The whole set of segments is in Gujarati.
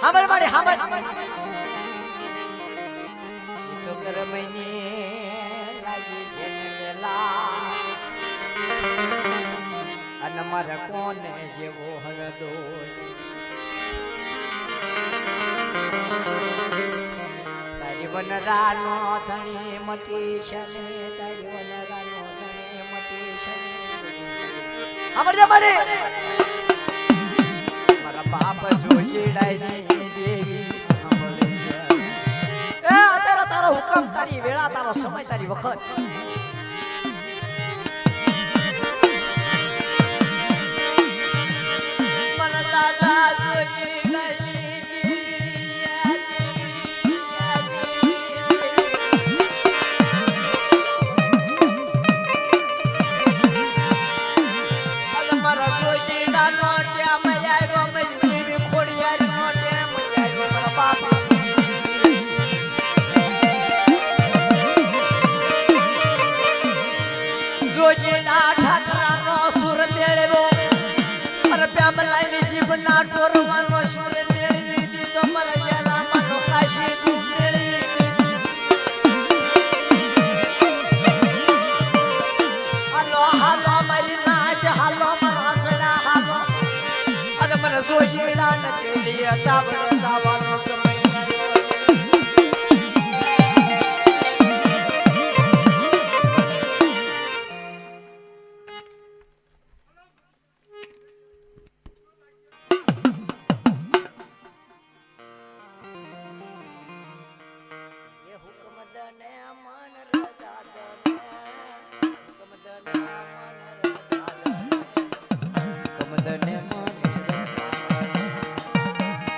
હાંભળ મારી હાંભળ તો કર મહિને લાગી છે ને વેલા અને મારે કોને જેવો હરદોષ તારી વનરાનો ધણી મટી છે ને તારી વનરાનો ધણી મટી છે ને હાંભળ જા મારી મારા બાપ જોઈ ડાયની દેવી તારો હુકમ તારી વેળા તારો સમય તારી વખત મન દાદા જોઈ ડાયની દેવી અગ મારા જોઈ ડાનો ત્યાં મૈયા રો મૈ દેવી ખોડિયાર નો ત્યાં મૈયા રો મારા બાપા જોજીના ઠાઠરાનો સુર મેળવ્યો અરે પ્યામ લાઈની જીભના ટોરવાનો સુર મેળવી દીધો મારા યારામાંનો કાશી તું મેળવી દીધો હાલો હાલો મારી નાચ હાલો મારા સડા હાલો અરે મને જોજીના નથી લીએ તાવડે જવાનો સમય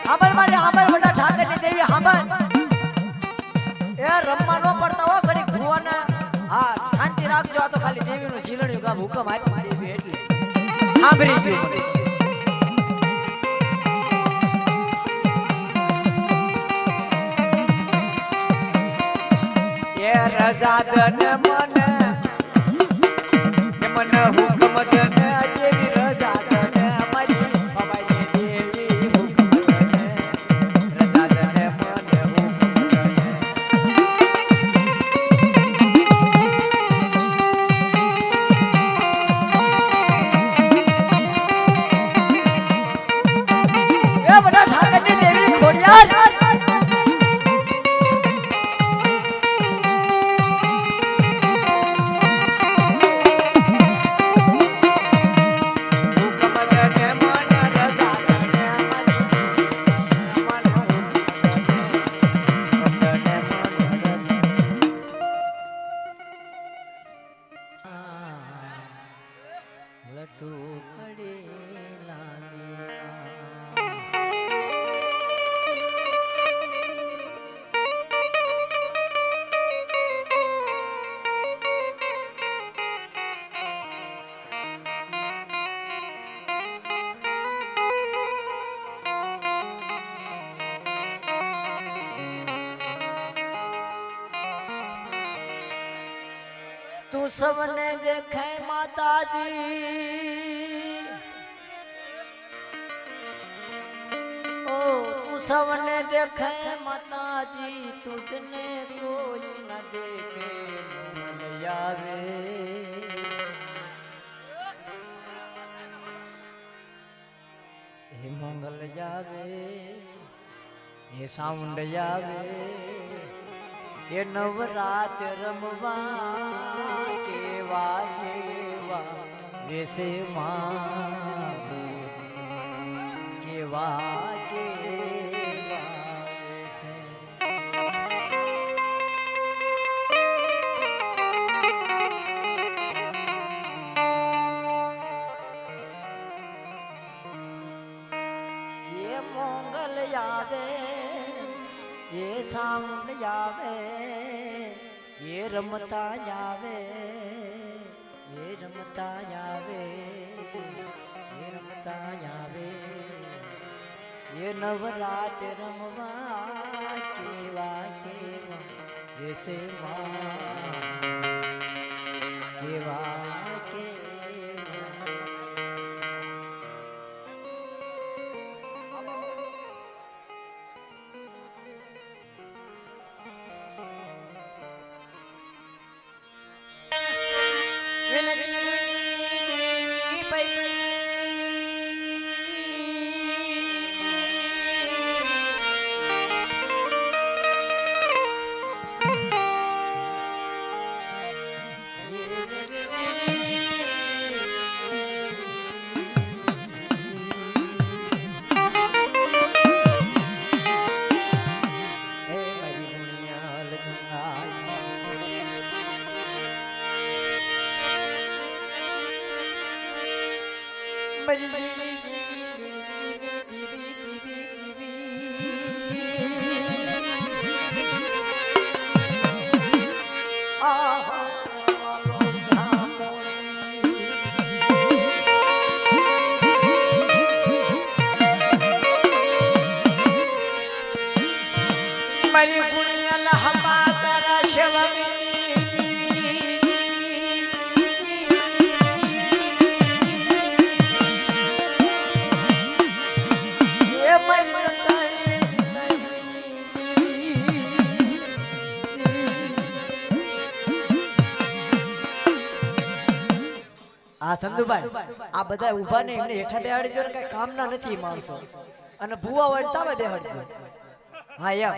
હાંભળ મારી હાંભળ મોટા ઠાકરની દેવી હાંભળ એ રમવા નો પડતા હો ઘડી ભુવાના હા શાંતિ રાખજો આ તો ખાલી દેવીનું જીલણ્યું ગામ હુકમ આપ્યો દેવી એટલે સાંભળી ગયો એ રજા દન મને હુકમ દન દેવી રજા દન મારી બાબાની દેવી હુકમ દન રજા દન મને હુકમ દન એ બધા ઠાકરની દેવી ખોડિયાર तू सबने देखे माताजी ओ तू सबने देखे माताजी तुझने कोई न देखे मन आवे हे मंगल आवे हे साउंड आवे ये नवरात रमवा केवा केवा वैसे माँ केवा केवा वैसे ये मंगल आवे ये साउंड आवे ये रमता आवे ये रमता आवे ये रमता आवे ये नवरात रमवा केवा केवा वैसे केवा કેવા મારી ગુણિયા હમા તારા શિવની એ મારી આ સંધુભાઈ આ બધા ઊભા ને એમને હેઠા બેહાડી દો, કઈ કામના નથી માણસો, અને ભૂવા હોય તાવે બેહાડી દો. હા યા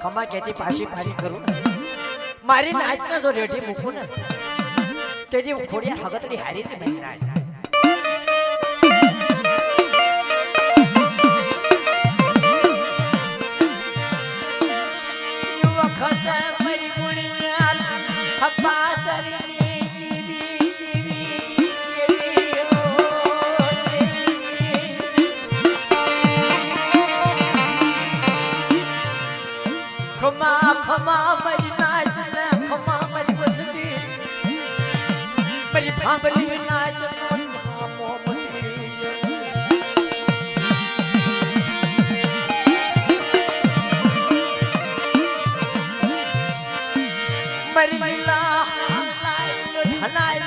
ખમા કેતી પાછી પારી કરું ને મારી નાચને જો રેઠી મૂકું ને તેથી હું ખોડિયા હગતડી હારી જ બની નાચ. વખત મારી ગુણિયા હપ્પા તરીની દીવી ખમા ખમા મારી નાચ ને ખમા મારી વસતી મારી ભાંગલી નાચ નો નામો મટી મારી લીલા હનાઈ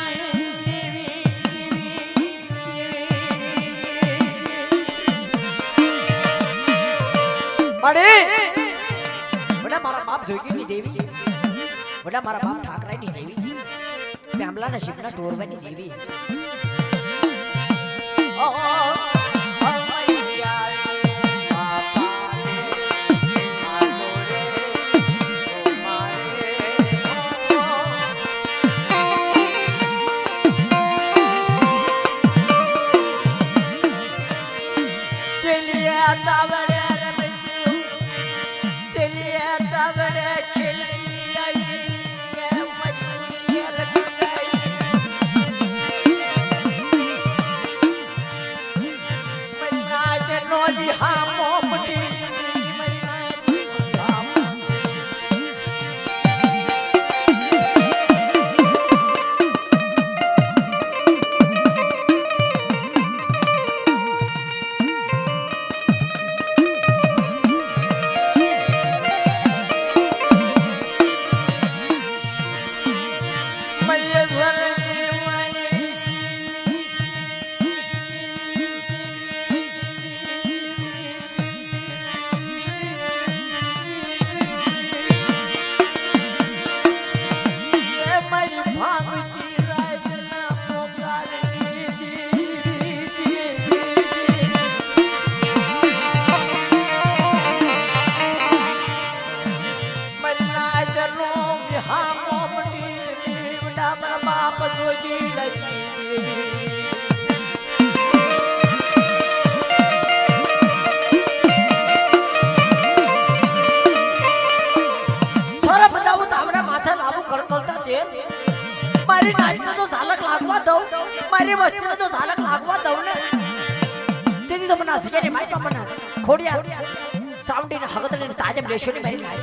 મારી બડા મારા બાપ જોગીની દેવી, બડા મારા બાપ ઠાકરાની દેવી, પ્યામલાના શિવના ટોરવાની દેવી. મારી નાચને તો ઝાલક લાગવા દઉં, મારી વસ્તીને તો ઝાલક લાગવા દઉં ને તેથી તો મને હસિયાની માઈ બાપા ખોડિયા સાઉન્ડીને હગતને તાજમ લેશો ને મારી નાચ.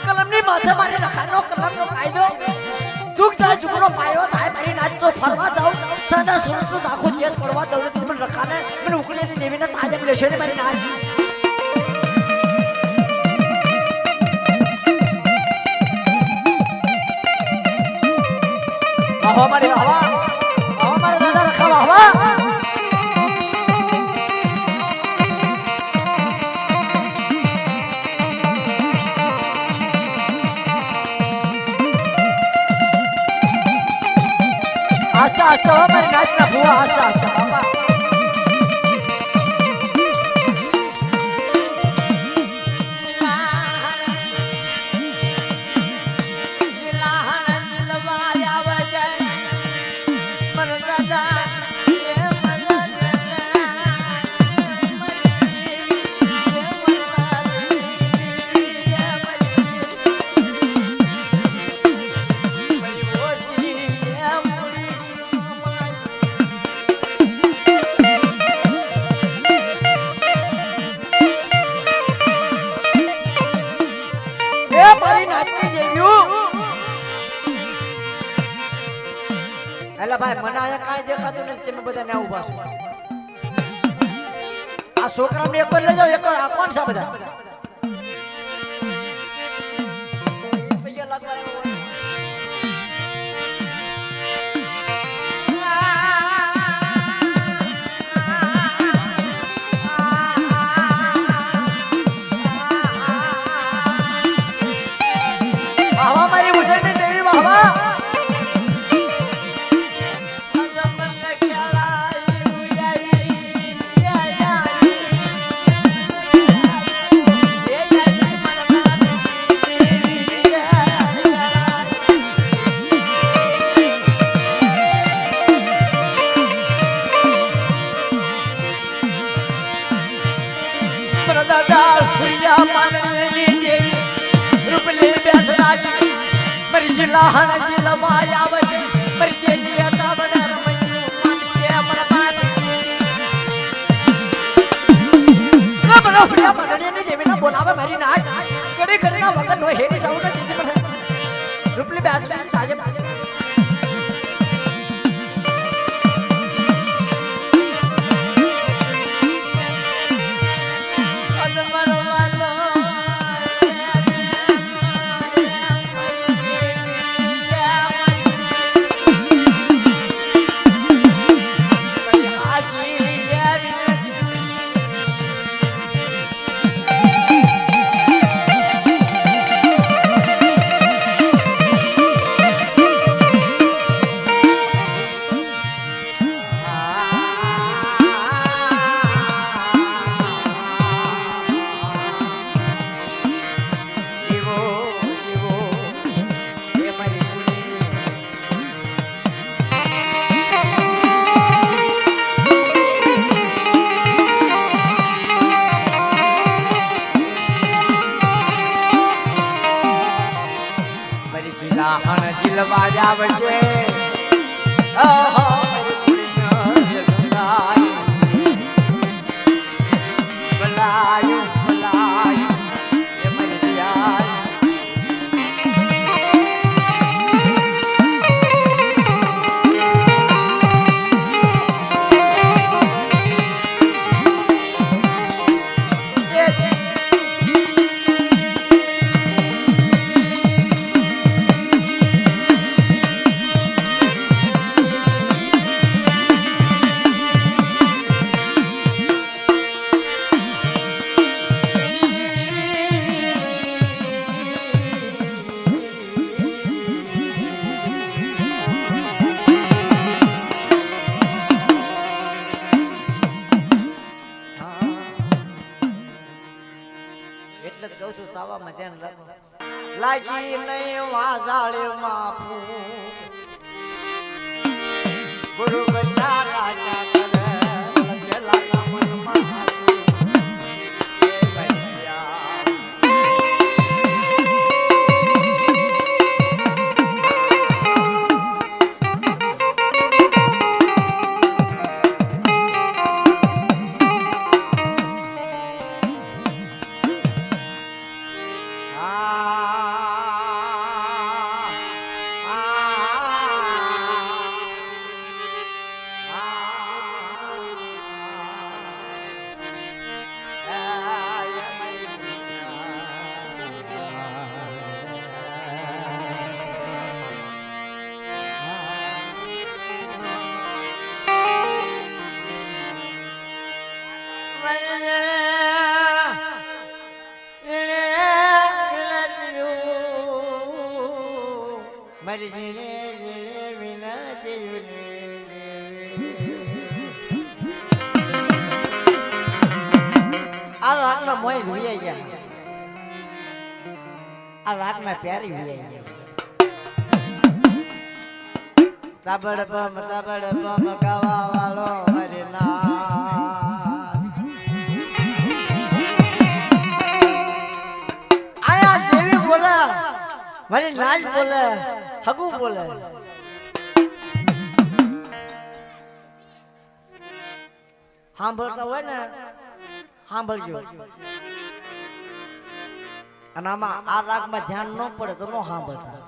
કલમની માથે મારી રખાનો કલમનો કાયદો ચૂકતા ચૂકનો પાયો થાય મારી નાચ તો ફરવા દઉં સદા સુરસ આખો દેશ પડવા દઉં ને મને રખાને મને ઉકળીની દેવીને તાજમ લેશે ને મારી નાચ વાહ મારી વાહ મારા દાદા રખા વાહ आस्ता आस्ता हो मेरी नाच ना हुआ आस्ता आस्ता बाबा ભાઈ મને આયા કાઈ દેખાતું નથી તમે બધા ને ઉભા છો આ છોકરાને એક વાર લઈ જાઓ એક વાર આ કોણ છે બધા પૈયા લાગવા આવ્યો મારી ઉજળની દેવી વાહ लाहन जिलवाया वजे पर के लिए तावडर मन्यू मन के मन बात ना बनो प्रिया मनने ने जेविना बोलावे मारी नाच कड़ी कड़ी ना वगन नो हेरी साउंड दीदी पर रुपली बैस बैस ताजे लाहन जिलवाया वजे आहा मेरी कुड़िया जगदाई बलायू बलायू ये मेरी दिया તાવામાં ધ્યાન રાખો લાગી નહીં વાજાળે માફુ ગુરુ બચા રાજા કરે ચલા મન માસુ એ ભૈયા રાગના મોય ભૂઈ ગયા, આ રાગના પ્યારી ભૂઈ ગયા. તાબડ બમ ગાવા વાળો હરિનાથ. આયા દેવી બોલે, મારી નાચ બોલે, હગુ બોલે. સાંભળતા હોય ને સાંભળજો. અને આમાં આ રાગમાં ધ્યાન ન પડે તો ન સાંભળતા.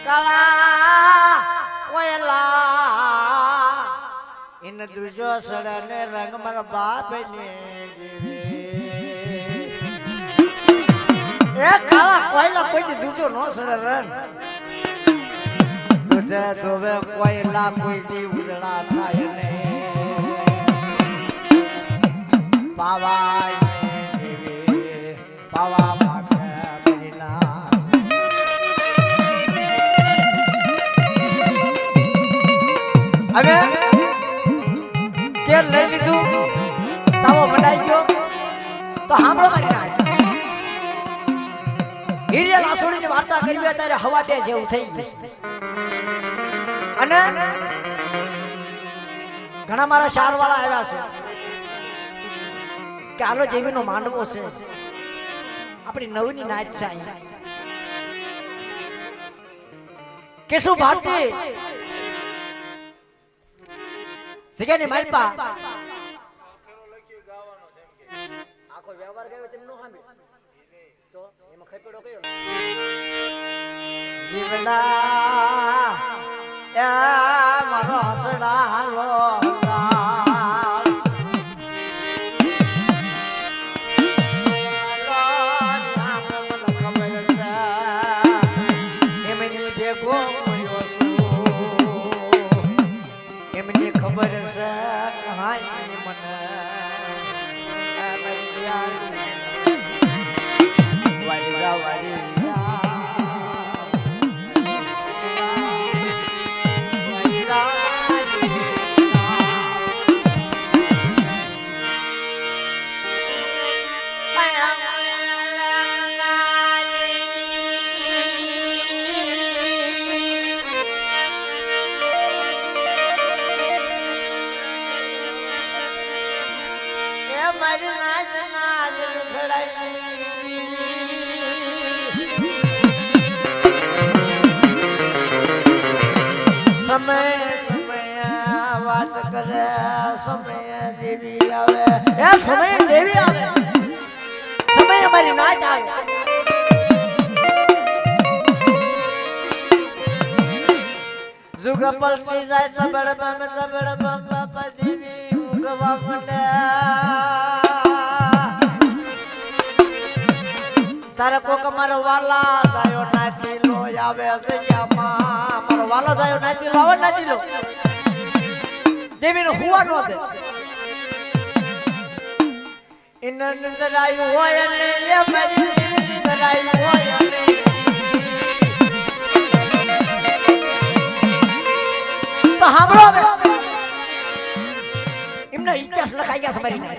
કાળા કોયલા ઇન દુજો સડને રંગ મર બાપ ને એ કાળા કોયલા કોઈ દુજો નો સડે રંગ દુધે ધોવે કોયલા કોઈ દી ઉજળા થાય ને પાવા પાવા માટે પરિણા. હવે તેલ લઈ લીધું, તાવો બનાવી ગયો તો સાંભળો મારી નાચ. હિરિયા લાસોડીની વાર્તા કરવી ત્યારે હવા બે જેવું થઈ ગયું. અને ઘણા મારા શાર વાળા આવ્યા છે કે આલો દેવીનો માંડવો છે, આપણી નવની નાચ છે. કેશુ ભારતી જગ્યાની માલપા આખો વ્યવહાર ગયો તેમ નો સાંભળ્યો તો એમાં ખપેડો કયો જીવના એ મારો હસડાલો એમની ખબર છે કહાની મને વાડી વાડી समय समय बात करे, समय देवी आवे, ए समय देवी आवे, समय हमारी नाच आवे. जुग पलटी जाए तबड़ बम बापा देवी उगवा मंडे. तारे को कमारो वाला जायो नाची लो आवे से क्या मां मारो वाला जायो नाची लो आवे नाची लो देवी नो हुआ नो दे इन नजर आयो होय ने ये मेरी देवी नजर आयो होय ने तो हमरो इमना इतिहास लखाई गया समारी ने.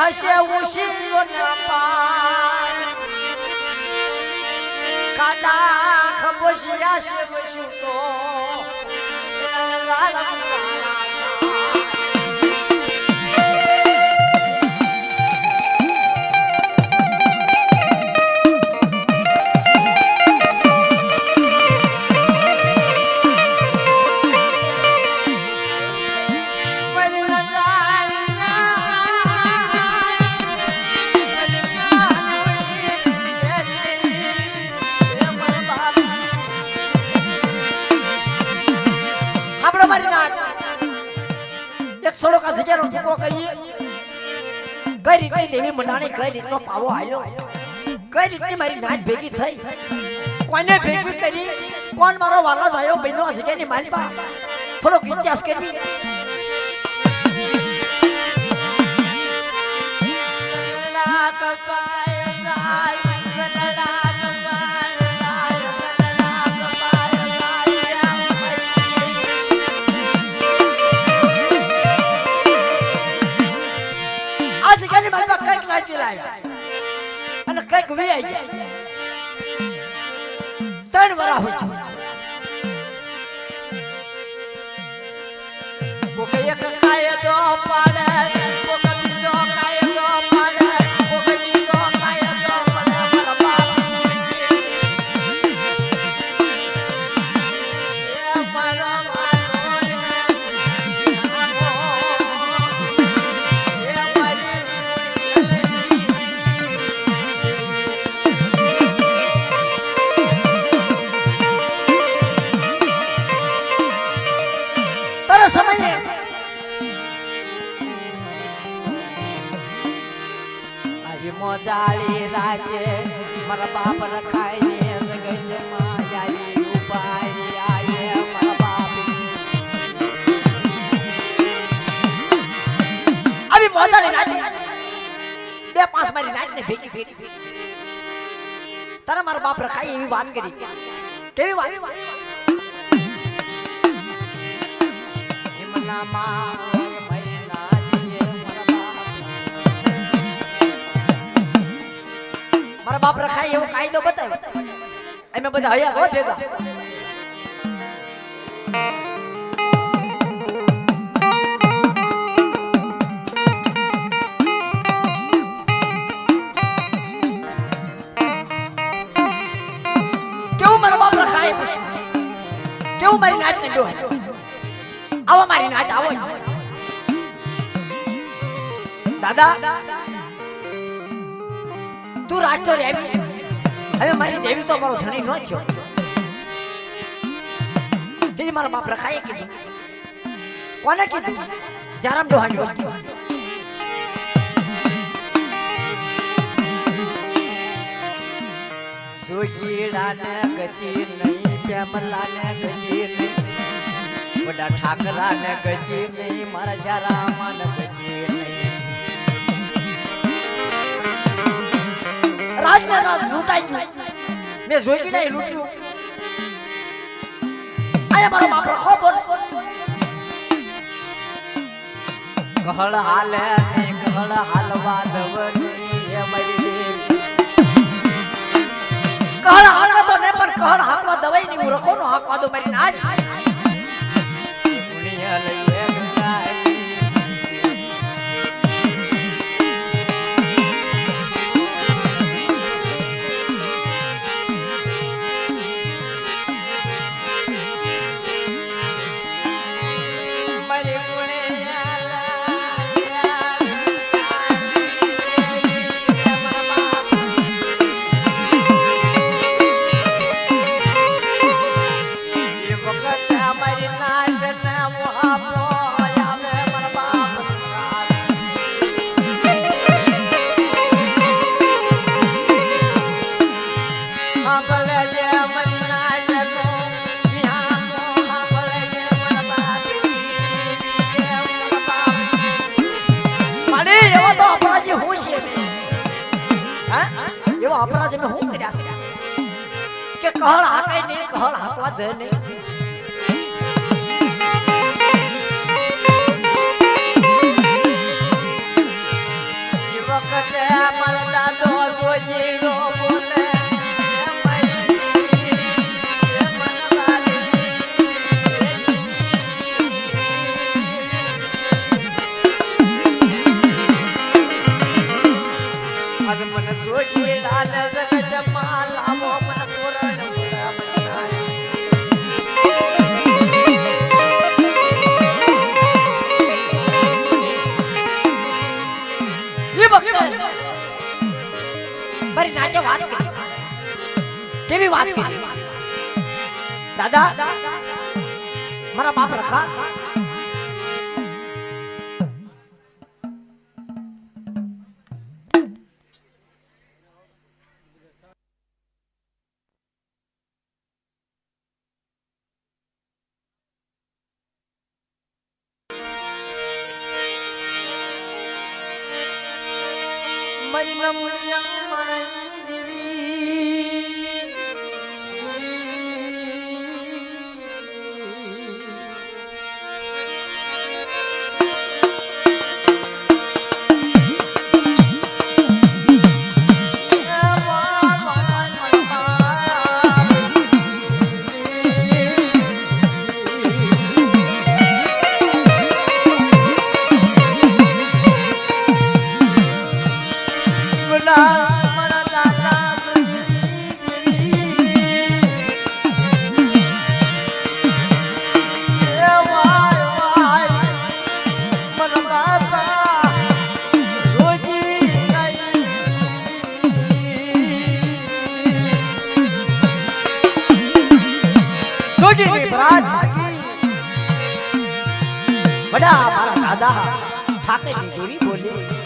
हसे उसी ना पार काटा खबोशिया से बसु तो लाला साला कई रीत देवी मनाने कई रीत पावो आयो कई रीत मारी नाच भेगी थई. કોઈને ભેગી કરી કોણ મારો વાલો થયો બહેનો હશે કે નહીં મારી પાસે થોડોક ઇતિહાસ કરી અને કઈક વી જાય 3 વરા હોય છે કોક એક કાયદો પાડે કોક બીજો કાયદો પાડે કોક બીજો કાયદો પાડે મારા બાપ એ મારા સમજે આવી મોજાળી રાજે મારા બાપ રખાય ને જગત માયારી ઉપાય આયે મારા બાપ આવી મોજાળી રાજે 2-5 મારી રાત ને ભેગી કરી તારા મારા બાપ રખાય એવી વાત કરી કેવી વાત મારા બાપ રખાય એવો કાયદો બતાવ્યો અમે બધા હયા હો ભેગા કેવું મારા બાપ રખાય કેવું મારી નાચ ને ડો આવો મારી નાચ આવો દાદા તું રાજ તો રેવી હવે મારી દેવી તો મારો ધણી ન થયો જેથી મારા બાપ રખાય કીધું કોને કીધું જારામ ડોહાની વસ્તુ જોગીડાને ગતિ નહીં પેમલાને ગતિ નહીં બડા ઠાકરાને ગતિ નહીં મારા જારામાને ગતિ નહીં રાજ લૂંટાઈ ગયું મેં જોઈ નહીં લૂંટ્યું આયા મારો બાપ રખો બોલ કહળ હાલે ને કહળ હાલવા દવની હે મારી કહળ હાલવા તો ને પણ કહળ હાલવા દવાઈ ની હું રખો નો હાકવા દો મારી નાજ દુનિયા લઈએ ગંગાઈ એવો અપરાધ મેં હું કર્યા છે કે કહળ હાકાય નહીં કહળ હાકવા દે નહીં એ વખતે મારા દાદો જોજીડો બોલે મને જોઈ લાલ જગત માં લાવો મને પુરણ પુરા બનાય એ વખતે મારી નાચે વાત કરી કેવી વાત કરી દાદા મારા બાપ રખા મુનિયા માણની દેવી बड़ा हमारा दादा ठाकर की देवी बोली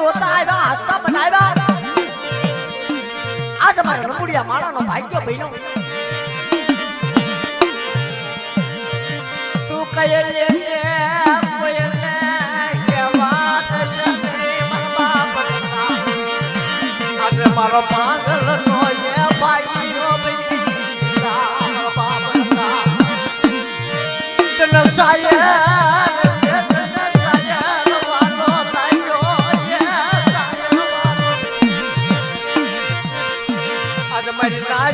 રોતા આવ્યા હસતા બનાવ્યા આજ અમારા રમુડિયા માણાનો ભાગ્ય બન્યો તું કયે લે છે કોઈને કેવાત છે મન બાપ આજે મારો પાગલ નો એ ભાઈઓ બની રામ બાપ તન સાયા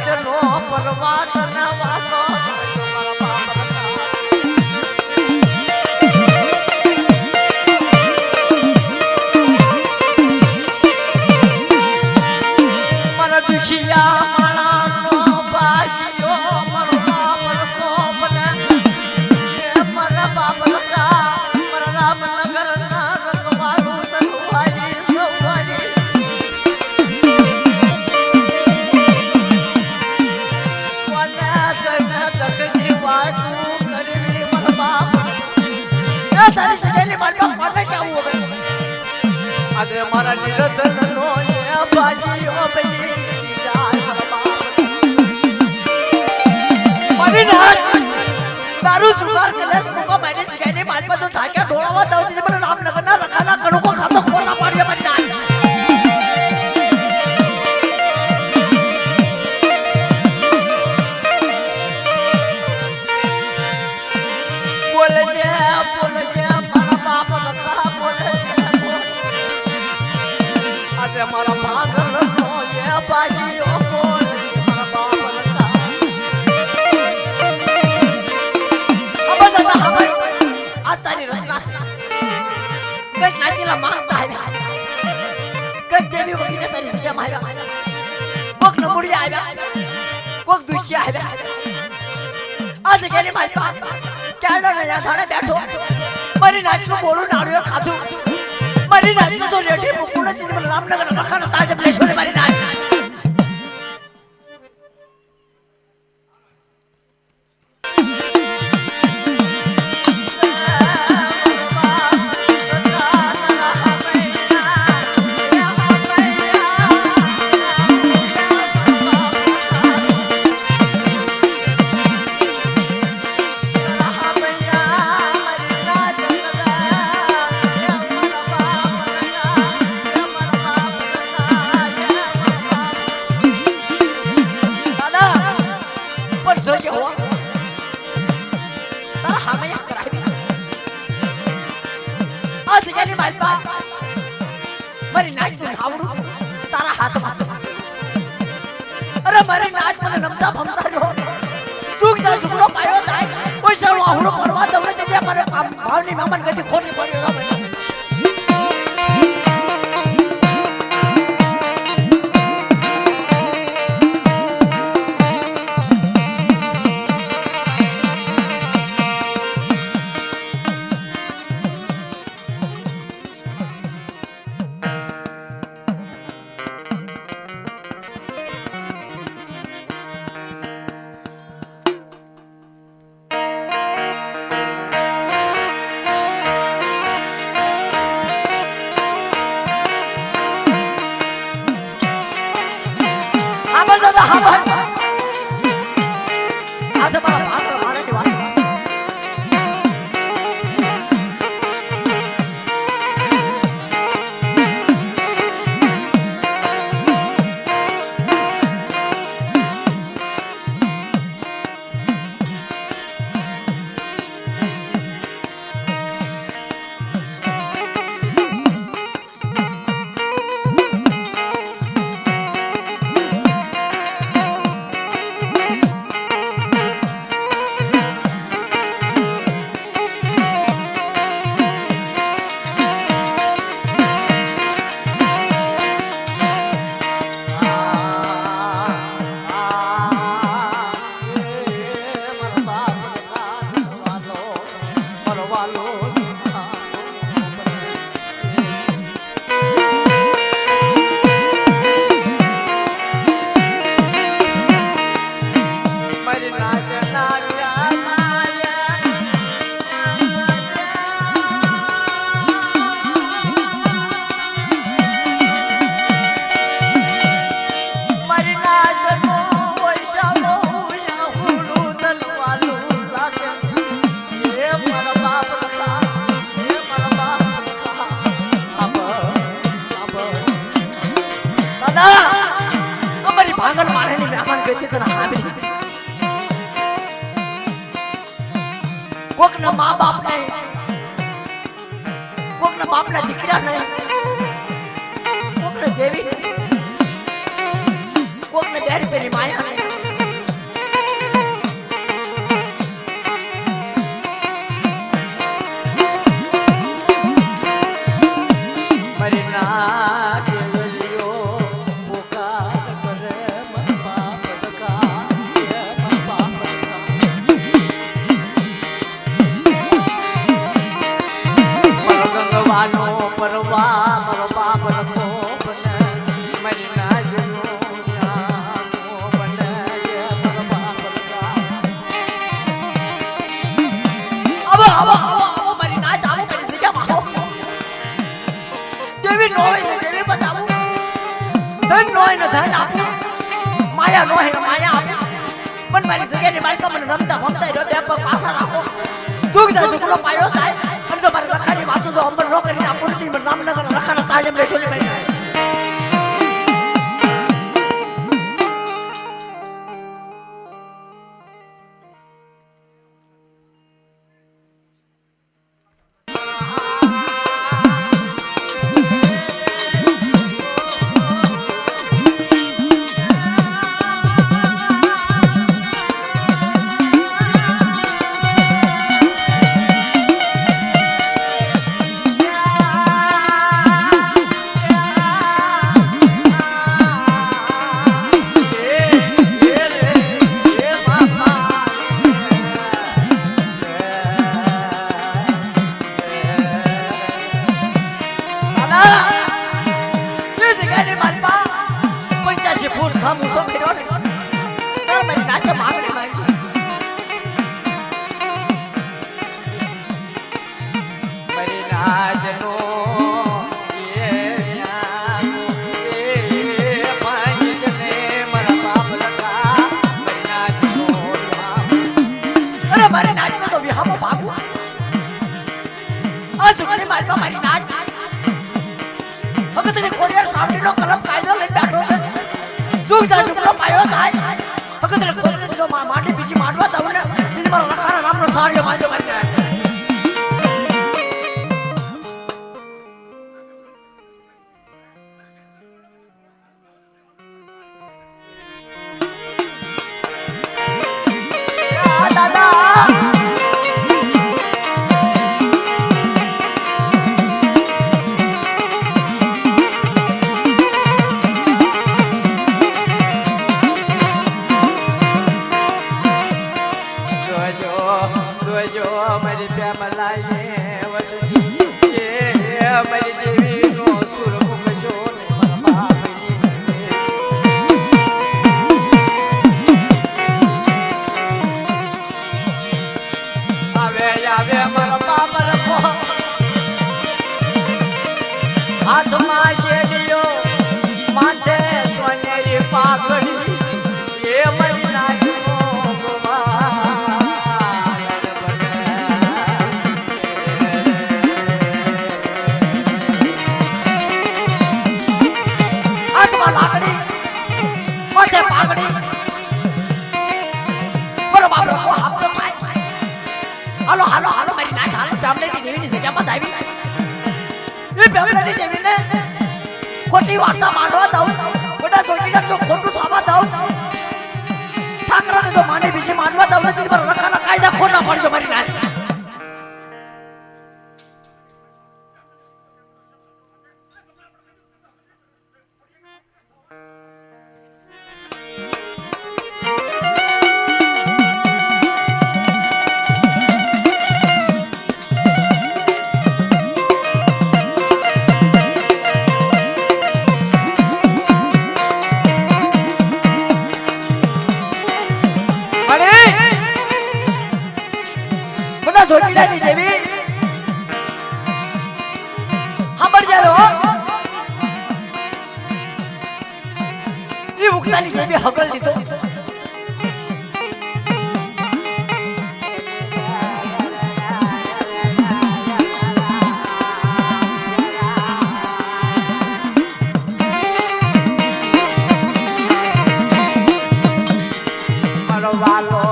નો પરવાત ન વાલો મારા બાપ મારા દુખિયા માણાનો ભાઈઓ મારો બાપ કો બને મારા બાપ કા મારા રામનગર ના રખવાલું તનું ભાઈ સવારી તારી સગેલી મારવા કોને કેવું હવે આજે મારા નિરતન નો એ બાજીઓ બની જાય મારા બાપ મારી નાચ તારું સુગાર કલેસ મુકો મારી સગેલી મારવા તો ઠાક્યા ઢોળાવા દઉં દીધી મને રામનગર ના રખાના કણકો ખાતો ખોલા પાડ્યા મારી નાચ મારા પાગલ નો એ બાજીઓ બોલ મારા બાપ લખા અબન દાદા હમાઈ આ તારી રસના કઈક નાચીલા માંગતા આવ્યા કઈક દેવી વગીને તારી જગ્યામાં આવ્યા કોક નમુડિયા આવ્યા કોક દુખિયા આવ્યા આ જગ્યાની મારી બાપ ક્યાંનો નયા થાળે બેઠો મારી નાચનું બોલું નાળિયો ખાધું મારી નાચનું તો લેઠી મૂકું નથી મને રામનગર રખાનો તાજ પ્લેશો ને મારી નાચ મારી નાચ નું હાવડું તારા હાથમાં છે અરે મારી નાચ મને નમતા ભમતા જો ચૂક જા છોકરો પાયો થાય કોઈ સાળો આવડો પડવા દવડે તે મારે ભાવની મામન ગતિ ખોટી પડ્યો હા ભાઈ આજે મારા ભાગલ મારેની વાત ભાંગલ માળેની મહેમાન ગઈ તને હામી કોકના મા બાપ નહીં કોકના બાપના દીકરા નહીં કોકને દેવી નહીં કોકને બેરી પેલી માયા નહીં મરી ના કેવલિયો પુકાર કરે મન બાપ દકા મન બાપ દકા ગંગવાનો પરવા મરો બાપ રખો બને મરી ના જનો ન્યામો બને મરો બાપ દકા अब मरी ना जावे मेरी से क्या माहो देवी नोय ने देवी बताऊ धन नोय ने धन आपू माया नोय ने माया आपू मन मारी सगे ने माई का मन रमता भमता रो બે પગ પાસા રાખો जुग जा जुगलो पायो થાય અને જો મારી લખાની વાતો જો અમર નો કરીને આપું નથી મને રામનગર લખાના તાજમ લેજો ને ભાઈ પેપલાની દેવીને ખોટી વાર્તા માંડવા દઉં બધા જોઈના જો ખોટું થવા દઉં ઠાકરાને જો માને બીજી માંડવા દઉં નથી પર રખાના કાયદા ખોટા પડજો મારી નાય જોગીલાની દેવી સાંભળજે રો ઈ ઉગતાની દેવી હગલ દીધો વાલો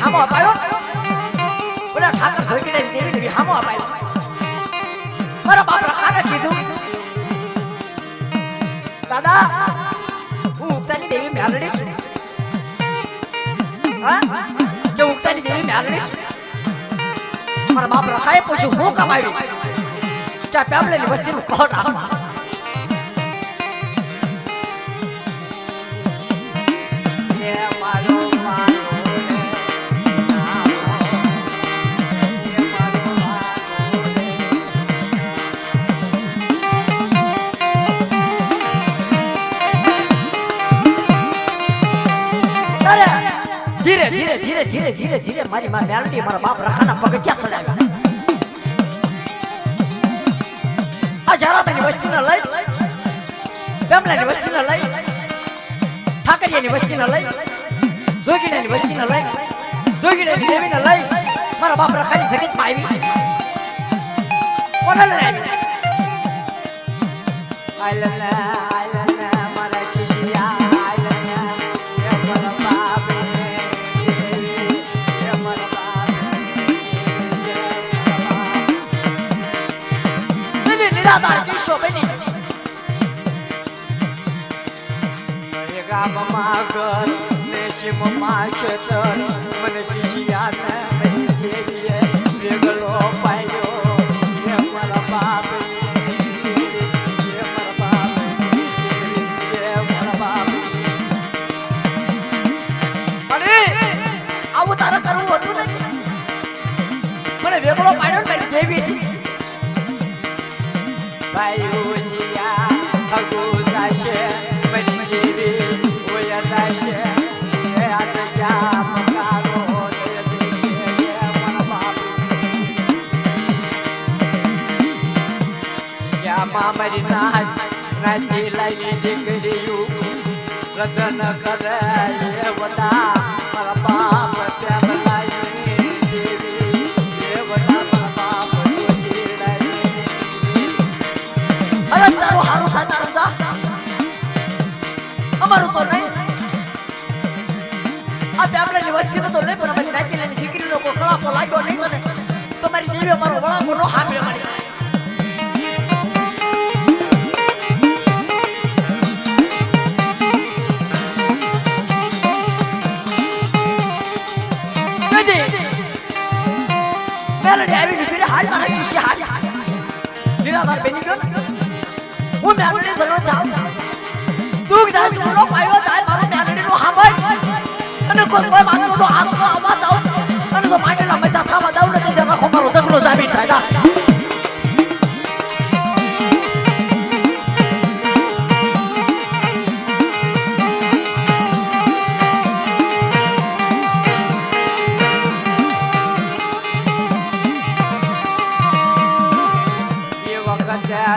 હામો અપાયો ઓલા ઠાકર જોગીલાની દેવીને બી હામો અપાયો મારા બાપ રખાને કીધું દાદા હું ઉગતાની દેવી મેલડી છું હા કે ઉગતાની દેવી મેલડી છું મારા બાપ રખાએ પૂછ્યું હું કમાવી કે પેમલેની વસ્તીનું કોટ આ ધીરે ધીરે ધીરે ધીરે ધીરે ધીરે મારી માં મેલડી મારા બાપ રખાના પગથિયા સડાવ્યા આ જરાતાની વસ્તીને લઈ પેમલાની વસ્તીને લઈ ઠાકરિયાની વસ્તીને લઈ જોગીલાની વસ્તીને લઈ જોગીલાની દેવીને લઈ મારા બાપ રખાની સગીતમાં આવી કોને લઈ આવી આયલના મારા કિશિયા દાદા કિશો બની ગામ માગર દેશી મમા ખેતર મને કિશિયા ને દેવીએ વેગલો પાયો એ મારા બાપ અરે આવું તારે કરવું હતું ને મને વેગલો પાયો મારી દેવી થી Bayujiya Aguzashe Manjiri Uyasashe Asya Makaro Deshe Manababu Ya Mamarina Nati Laini Dikriyu Ratan Karaye Vada Marabab Tyamalai Devi Devata Marabab તારો હારું થાય તારું જા અમારું તો નહીં આ પેપલાની વસ્તીનો તો નહીં પણ અમારી નાતીલાની દીકરીનો કોઈ કળાપો લાગ્યો નહીં તને તો મારી દેવી અમારો વળાપો નો સાંભળે મારી મેલડી આવીને ફીરે હાલ મારા કિસ્સે હાલ નિરાધાર બની ગયો ને હું મેલડી ધરો જાઉં ચૂક જાય ચૂલો પાયો જાય મારો મેલડીનો સાંભળ અને કોઈ માંગનો તો આસનો આવા દઉં અને જો માંડેલા મજા થવા દઉં ને તો રાખો મારો ઝઘડો જામી થાય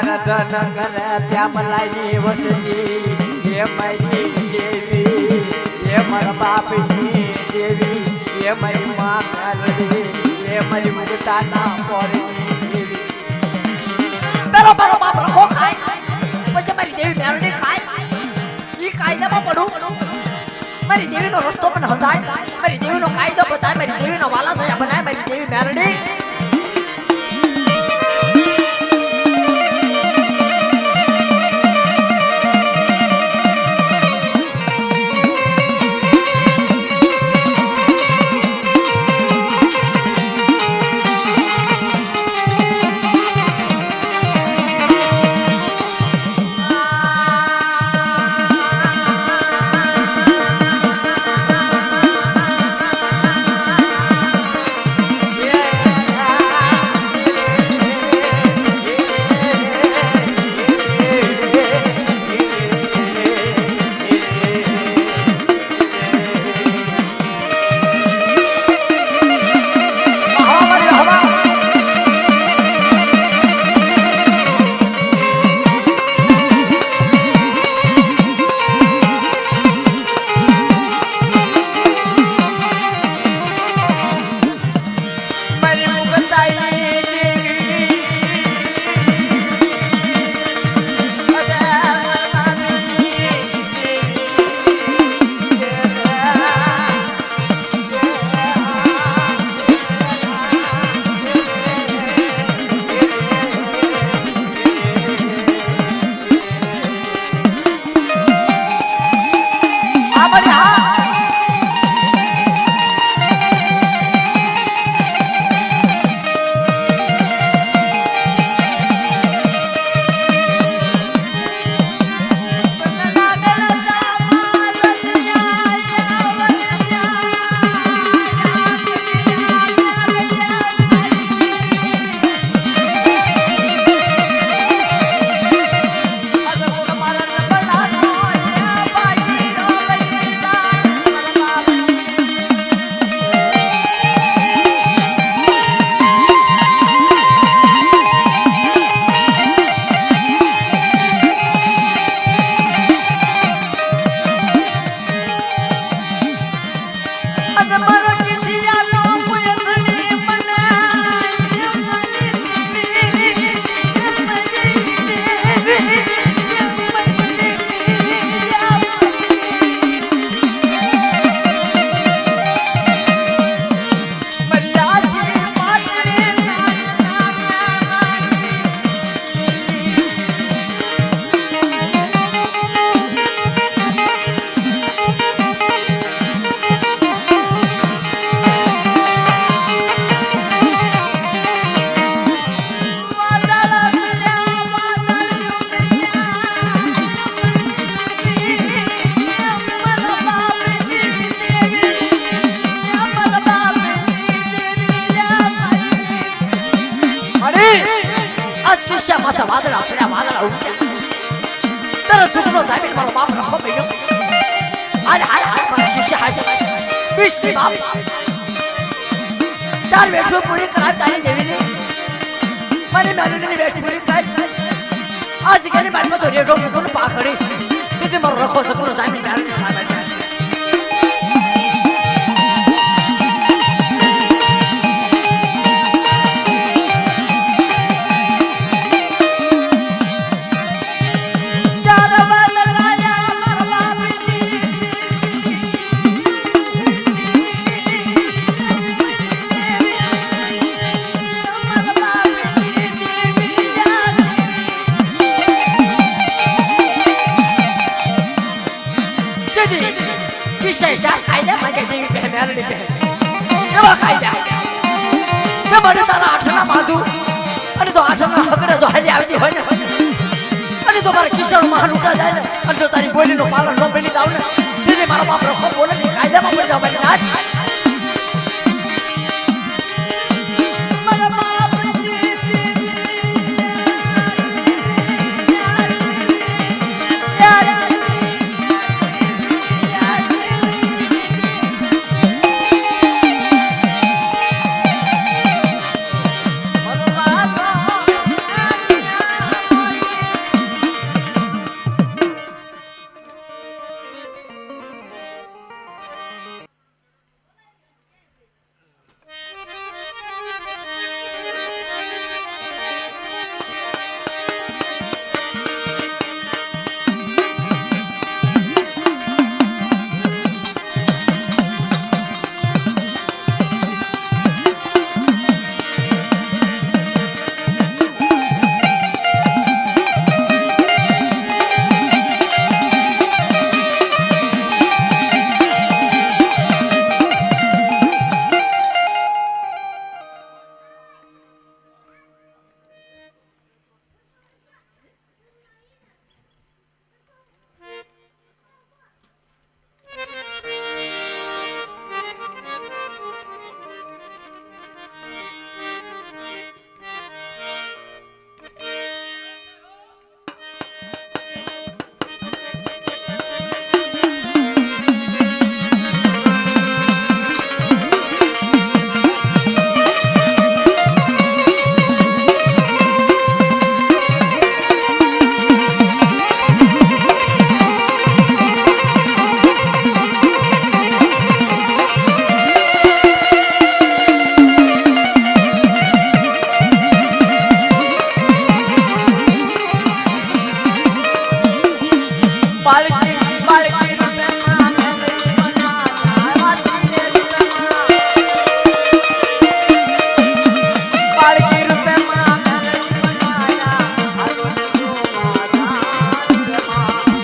રતન કરે પ્યામલાની વસતી એ મારી દેવી એ મારા બાપની દેવી એ મારી માં મેલડી એ મારી મુગતાના પોરની દેવી પેલો મારો બાપ રખો ખાય પછી મારી દેવી મેરડી ખાય ઈ કાયદામાં પડું મારી દેવીનો રસ્તો પણ હદાય મારી દેવીનો કાયદો બતાય મારી દેવીનો વાલા સયા બનાય મારી દેવી મેરડી વાદળા સડ્યા વાદળા ઉઠ્યા તારો સુખનો સાબિત મારો બાપ રખો પડ્યો હાલ હાલ હાલ મારા ખિસ્સા હાલ વિષ્ણુ બાપ ચાર વેશો પૂરી કરાવ તારી દેવીને મને મેલડીની વેશ પૂરી કર આજ કેની બારમાં તો રેડો મૂકું પાખડી તેથી મારો રખો સુખનો સાબિત મેલડી ખાવા તારી બોલીનો પાલન ન બની જાવ ને દીદી મારો બાપ રખો બોલે ને કાયદામાં પડી જાવ મારી નાચ બાળકી બાળકી રૂપે માં મેલડી બનાયા વાલકી રે રૂપે માં બાળકી રૂપે માં મેલડી બનાયા હાલો ને જોવાના રૂપે માં હાલો ને જોવાના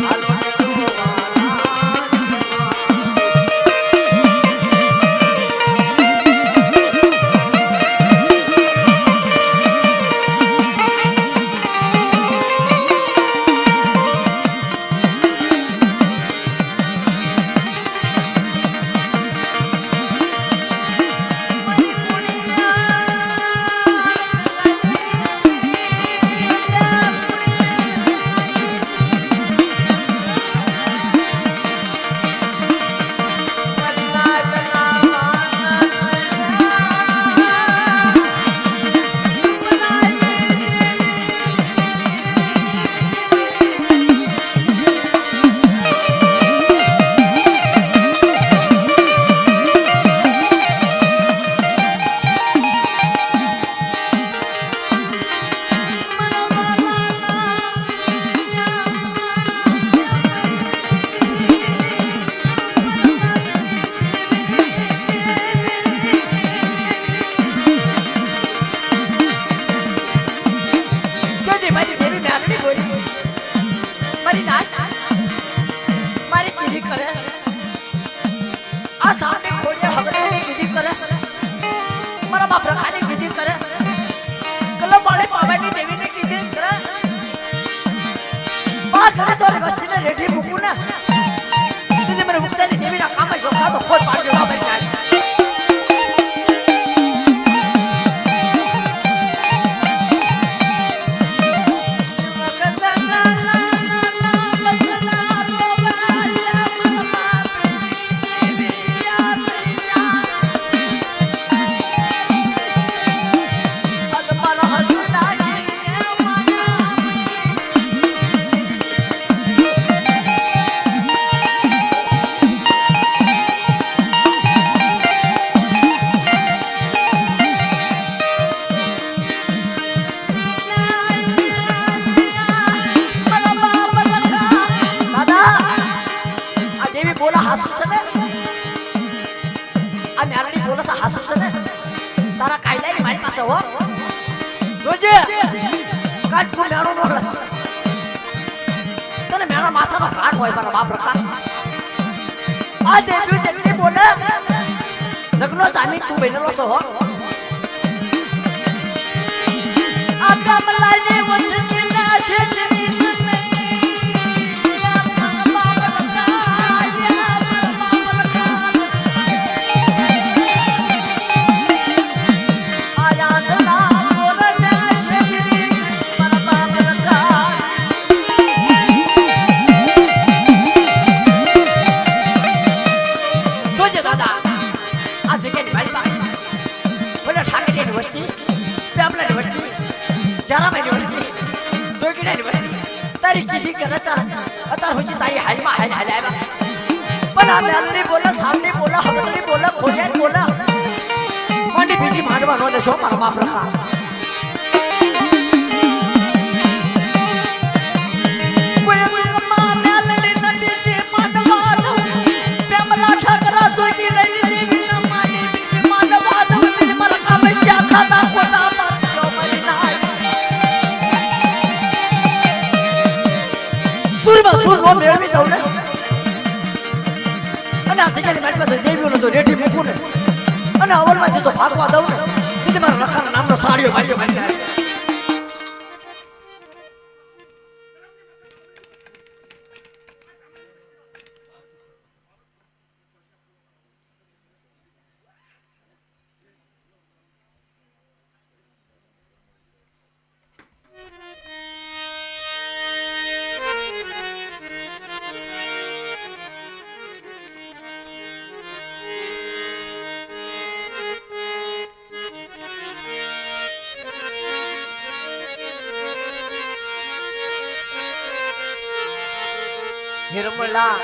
રમલા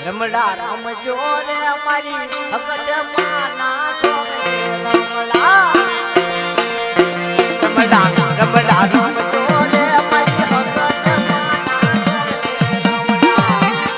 રમલા રામ જોરે અમારી ભગત માના સોને રમલા રમલા રમલા રામ જોરે અમારી ભગત માના સોને રમલા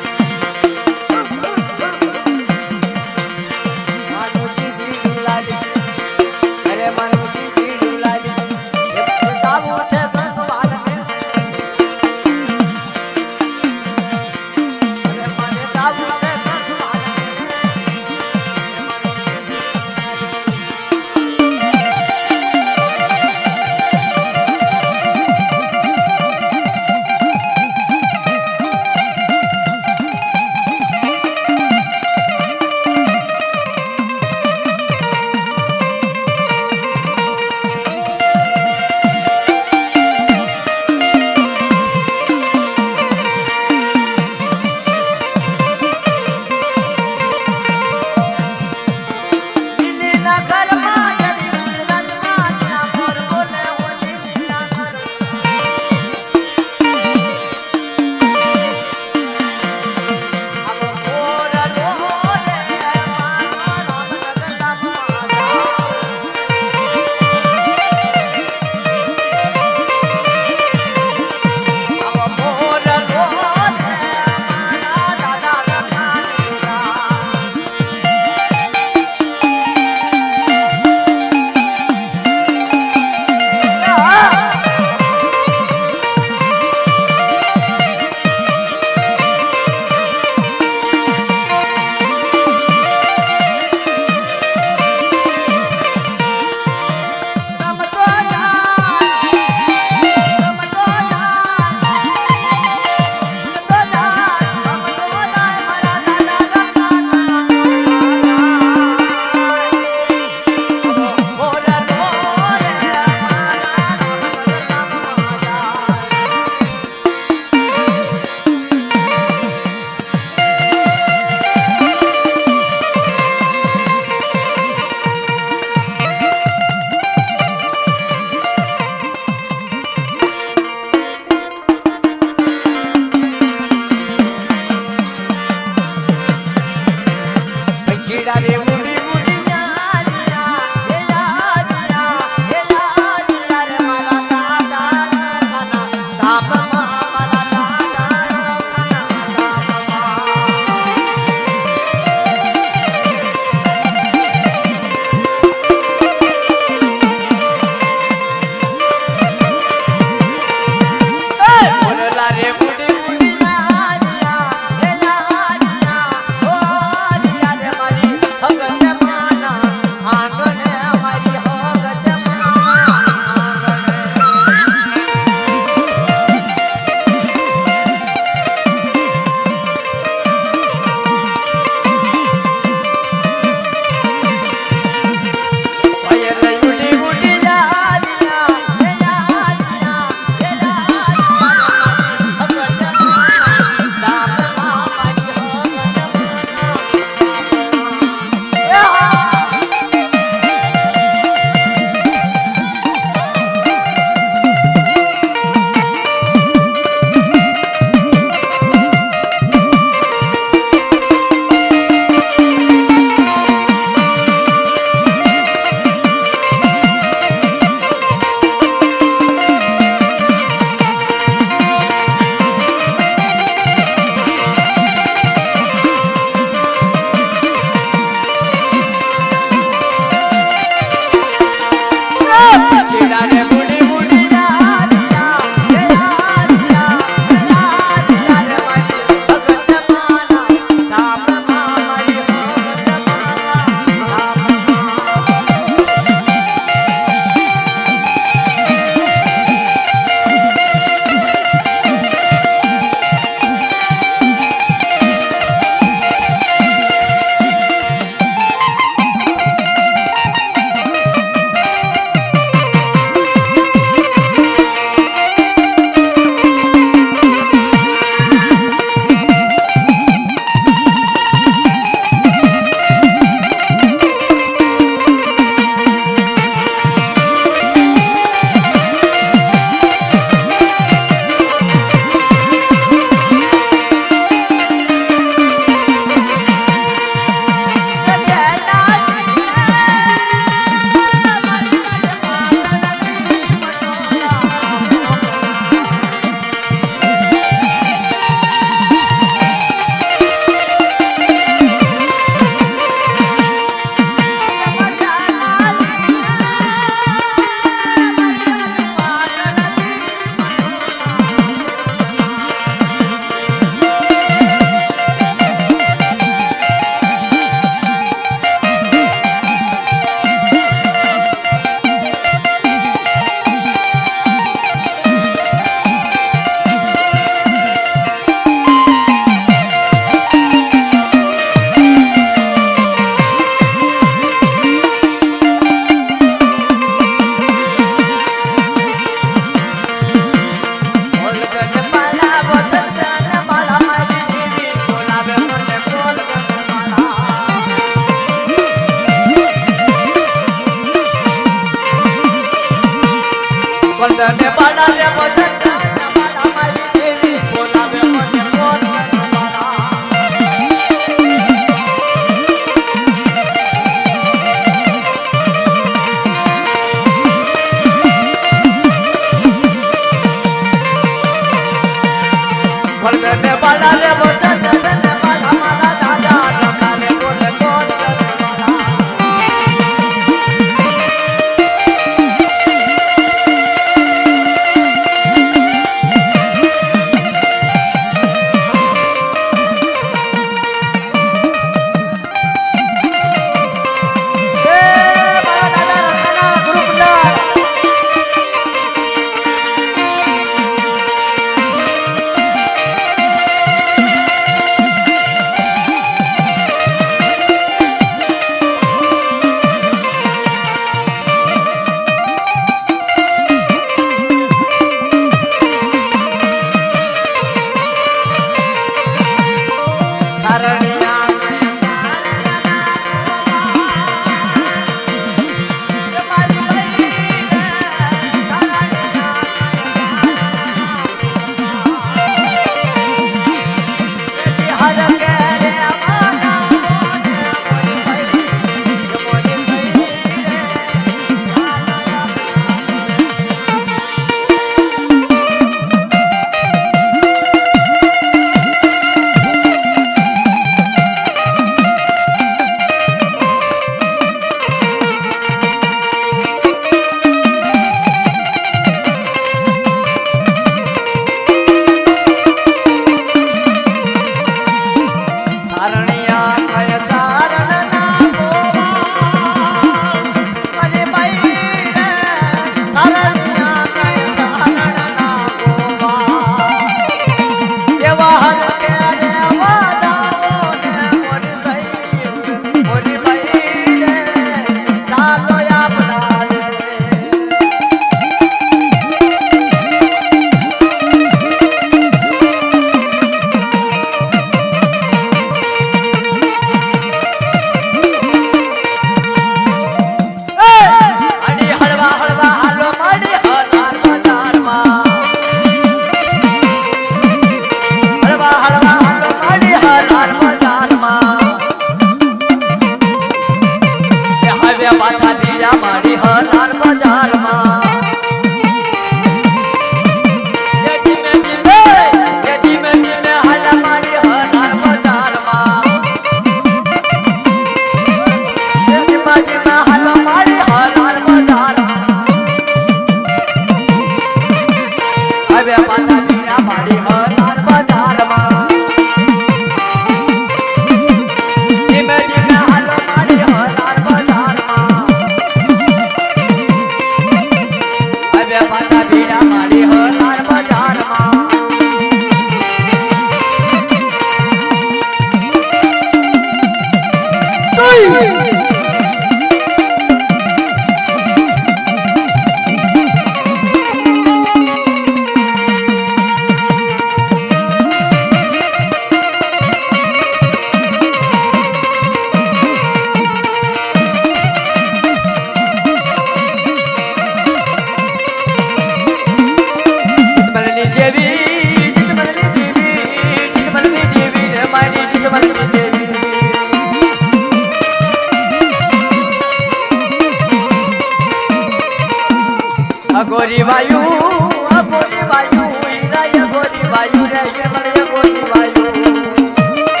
વાયુ રે હિરમણીએ ગોરી વાયુ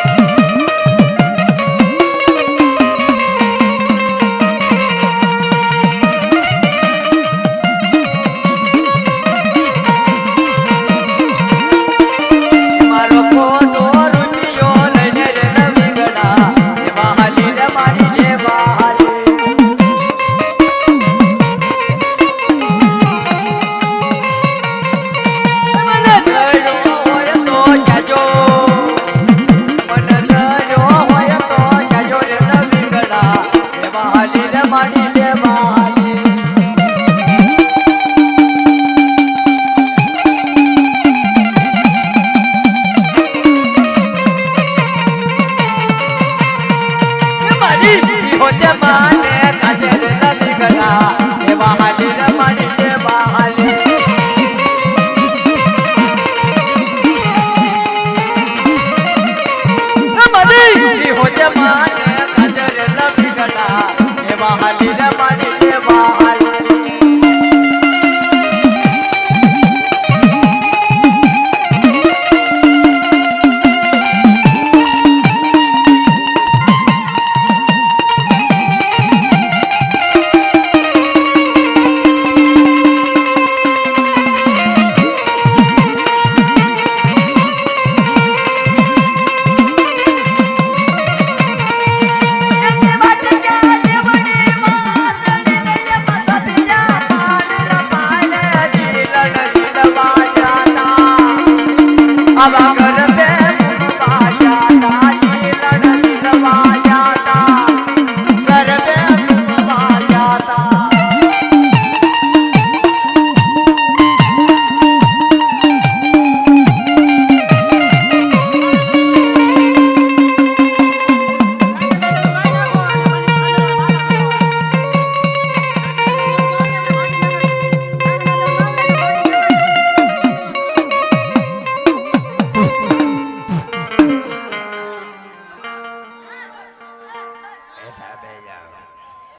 મારો ખોટો રૂપિયો લઈને રે નવી ગડા એ બહાલી રે મારી લે બહાલી મને જડ્યો હોય તો કહેજો મને જડ્યો હોય તો કહેજો રે નવી ગડા એ બહાલી રે મારી લે બહાલી होते माने काजल नदी गड़ा ए बहाली रे मानी ले बहाली मरी होते माने काजल नदी गड़ा ए बहाली रे मानी ले बहाली अब